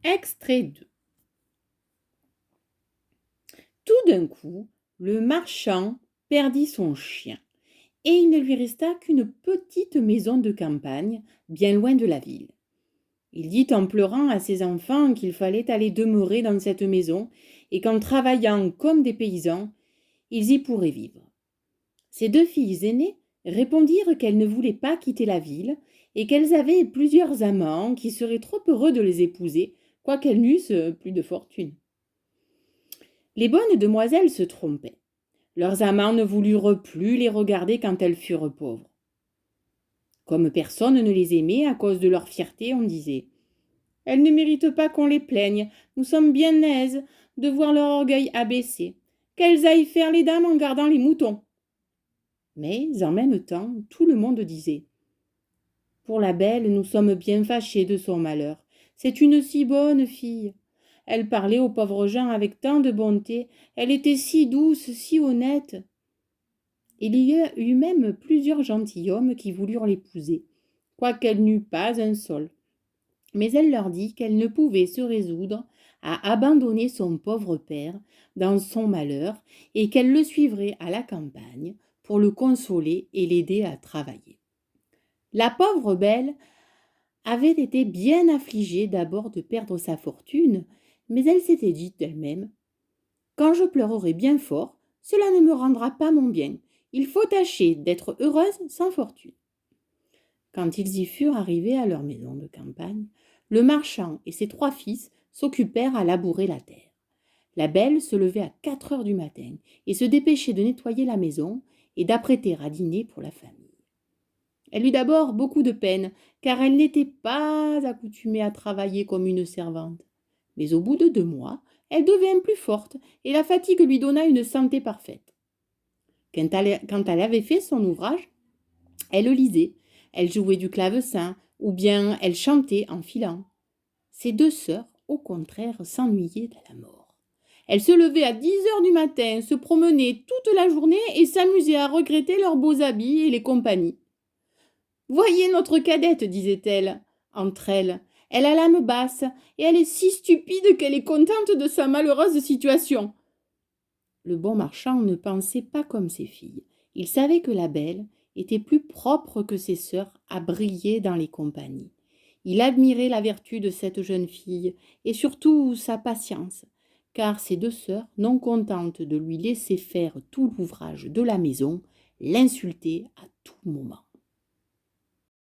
Extrait 2. Tout d'un coup, le marchand perdit son chien, et il ne lui resta qu'une petite maison de campagne, bien loin de la ville. Il dit en pleurant à ses enfants qu'il fallait aller demeurer dans cette maison, et qu'en travaillant comme des paysans, ils y pourraient vivre. Ses deux filles aînées répondirent qu'elles ne voulaient pas quitter la ville, et qu'elles avaient plusieurs amants qui seraient trop heureux de les épouser, quoiqu'elles n'eussent plus de fortune. Les bonnes demoiselles se trompaient. Leurs amants ne voulurent plus les regarder quand elles furent pauvres. Comme personne ne les aimait à cause de leur fierté, on disait « Elles ne méritent pas qu'on les plaigne, nous sommes bien aises de voir leur orgueil abaissé. Qu'elles aillent faire les dames en gardant les moutons. » Mais en même temps, tout le monde disait « Pour la belle, nous sommes bien fâchés de son malheur. C'est une si bonne fille. Elle parlait aux pauvres gens avec tant de bonté, elle était si douce, si honnête. » Il y a eu même plusieurs gentilshommes qui voulurent l'épouser, quoiqu'elle n'eût pas un sol. Mais elle leur dit qu'elle ne pouvait se résoudre à abandonner son pauvre père dans son malheur et qu'elle le suivrait à la campagne pour le consoler et l'aider à travailler. La pauvre belle avait été bien affligée d'abord de perdre sa fortune, mais elle s'était dit d'elle-même « Quand je pleurerai bien fort, cela ne me rendra pas mon bien. Il faut tâcher d'être heureuse sans fortune. » Quand ils y furent arrivés à leur maison de campagne, le marchand et ses 3 fils s'occupèrent à labourer la terre. La belle se levait à 4 heures du matin et se dépêchait de nettoyer la maison et d'apprêter à dîner pour la famille. Elle eut d'abord beaucoup de peine, car elle n'était pas accoutumée à travailler comme une servante. Mais au bout de 2 mois, elle devint plus forte et la fatigue lui donna une santé parfaite. Quand elle avait fait son ouvrage, elle lisait, elle jouait du clavecin ou bien elle chantait en filant. Ses 2 sœurs, au contraire, s'ennuyaient à la mort. Elles se levaient à 10 heures du matin, se promenaient toute la journée et s'amusaient à regretter leurs beaux habits et les compagnies. « Voyez notre cadette, disait-elle, entre elles. Elle a l'âme basse et elle est si stupide qu'elle est contente de sa malheureuse situation. » Le bon marchand ne pensait pas comme ses filles. Il savait que la belle était plus propre que ses sœurs à briller dans les compagnies. Il admirait la vertu de cette jeune fille et surtout sa patience, car ses 2 sœurs, non contentes de lui laisser faire tout l'ouvrage de la maison, l'insultaient à tout moment.